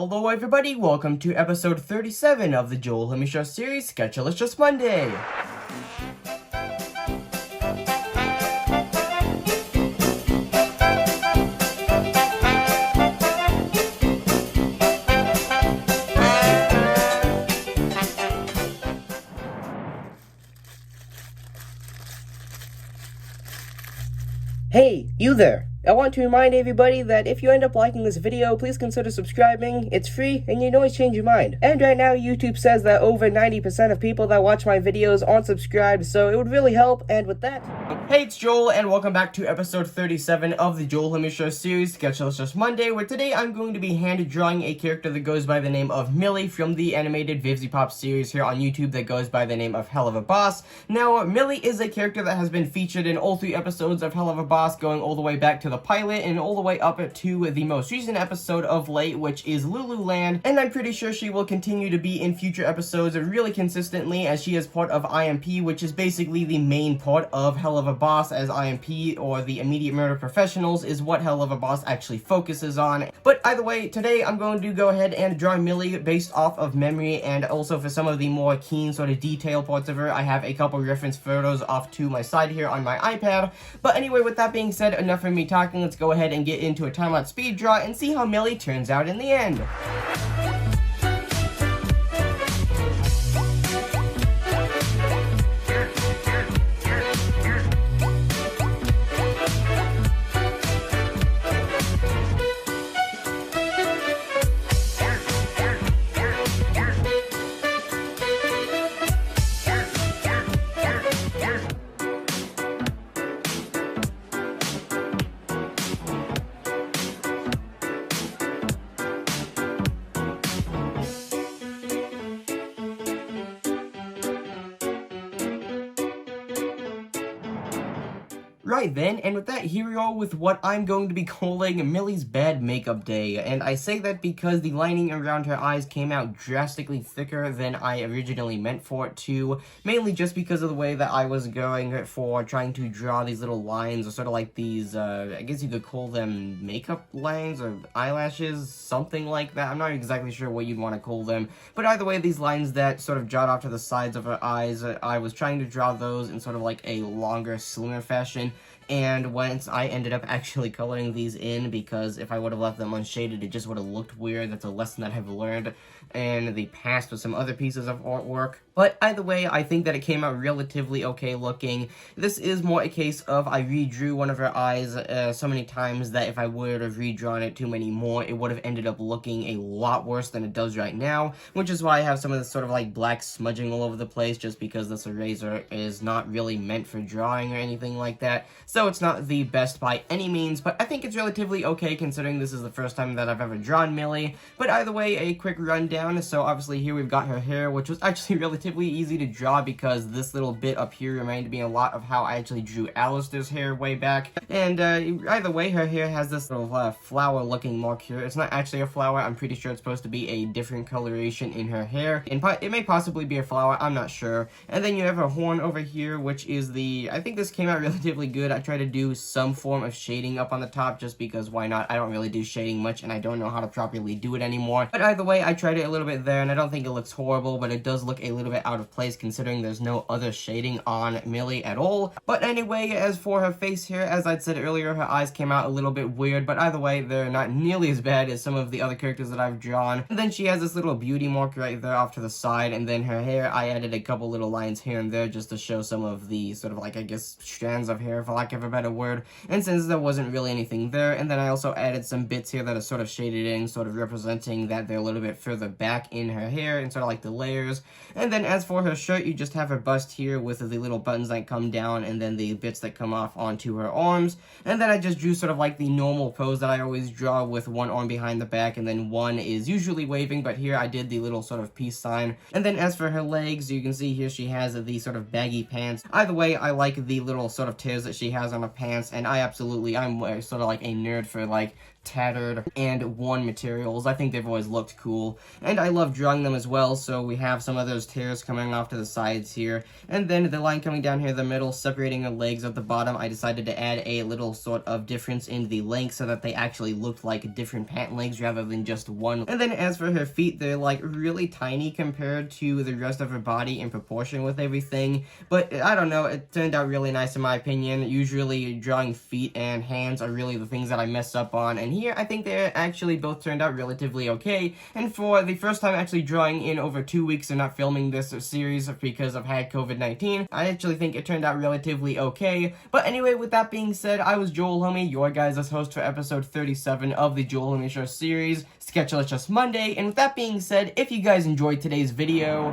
Hello everybody, welcome to episode 37 of the Helluva series, Sketcheleshious Monday. Hey, you there! I want to remind everybody that if you end up liking this video, please consider subscribing. It's free, and you can always change your mind. And right now, YouTube says that over 90% of people that watch my videos aren't subscribed, so it would really help, and with that... Hey, it's Joel, and welcome back to episode 37 of the Helluva series, Sketcheleshious Monday, where today I'm going to be hand-drawing a character that goes by the name of Millie from the animated Vivziepop series here on YouTube that goes by the name of Helluva Boss. Now, Millie is a character that has been featured in all 3 episodes of Helluva Boss, going all the way back to the pilot and all the way up to the most recent episode of late, which is Lululand, and I'm pretty sure she will continue to be in future episodes really consistently, as she is part of IMP, which is basically the main part of Helluva Boss, as IMP, or the Immediate Murder Professionals, is what Helluva Boss actually focuses on. But either way, today I'm going to go ahead and draw Millie based off of memory, and also for some of the more keen sort of detail parts of her, I have a couple reference photos off to my side here on my iPad. But anyway, with that being said, enough of me talking, let's go ahead and get into a time-lapse speed draw and see how Millie turns out in the end. Right then, and with that, here we are with what I'm going to be calling Millie's Bad Makeup Day, and I say that because the lining around her eyes came out drastically thicker than I originally meant for it to, mainly just because of the way that I was going for trying to draw these little lines, or sort of like these, I guess you could call them makeup lines, or eyelashes, something like that. I'm not exactly sure what you'd want to call them, but either way, these lines that sort of jot off to the sides of her eyes, I was trying to draw those in sort of like a longer, slimmer fashion. And once I ended up actually coloring these in, because if I would have left them unshaded, it just would have looked weird. That's a lesson that I've learned in the past with some other pieces of artwork. But either way, I think that it came out relatively okay looking. This is more a case of I redrew one of her eyes so many times that if I would have redrawn it too many more, it would have ended up looking a lot worse than it does right now, which is why I have some of this sort of like black smudging all over the place, just because this eraser is not really meant for drawing or anything like that. So it's not the best by any means, but I think it's relatively okay considering this is the first time that I've ever drawn Millie. But either way, a quick rundown. So obviously here we've got her hair, which was actually relatively easy to draw because this little bit up here reminded me a lot of how I actually drew Alistair's hair way back. And either way, her hair has this little flower looking mark here. It's not actually a flower. I'm pretty sure it's supposed to be a different coloration in her hair. And it may possibly be a flower. I'm not sure. And then you have her horn over here, which is I think this came out relatively good. I tried to do some form of shading up on the top just because why not? I don't really do shading much and I don't know how to properly do it anymore. But either way, I tried it a little bit there and I don't think it looks horrible, but it does look a little bit out of place considering there's no other shading on Millie at all. But anyway, as for her face here, as I'd said earlier, her eyes came out a little bit weird, but either way, they're not nearly as bad as some of the other characters that I've drawn. And then she has this little beauty mark right there off to the side, and then her hair, I added a couple little lines here and there just to show some of the sort of like, I guess, strands of hair, for lack of a better word. And since there wasn't really anything there, and then I also added some bits here that are sort of shaded in, sort of representing that they're a little bit further back in her hair and sort of like the layers. And then as for her shirt, you just have her bust here with the little buttons that come down and then the bits that come off onto her arms. And then I just drew sort of like the normal pose that I always draw, with one arm behind the back and then one is usually waving, but here I did the little sort of peace sign. And then as for her legs, you can see here she has the sort of baggy pants. Either way, I like the little sort of tears that she has on her pants, and I'm sort of like a nerd for like tattered and worn materials. I think they've always looked cool, and I love drawing them as well, so we have some of those tears coming off to the sides here, and then the line coming down here the middle, separating the legs at the bottom. I decided to add a little sort of difference in the length so that they actually looked like different pant legs rather than just one. And then as for her feet, they're like really tiny compared to the rest of her body in proportion with everything, but I don't know, it turned out really nice in my opinion. Usually drawing feet and hands are really the things that I mess up on, and here I think they actually both turned out relatively okay. And for the first time actually drawing in over 2 weeks and not filming this series because I've had COVID-19, I actually think it turned out relatively okay. But anyway, with that being said, I was Joel Homie, your guys' host for episode 37 of the Joel Homie Show series, Sketcheleshious Monday. And with that being said, if you guys enjoyed today's video,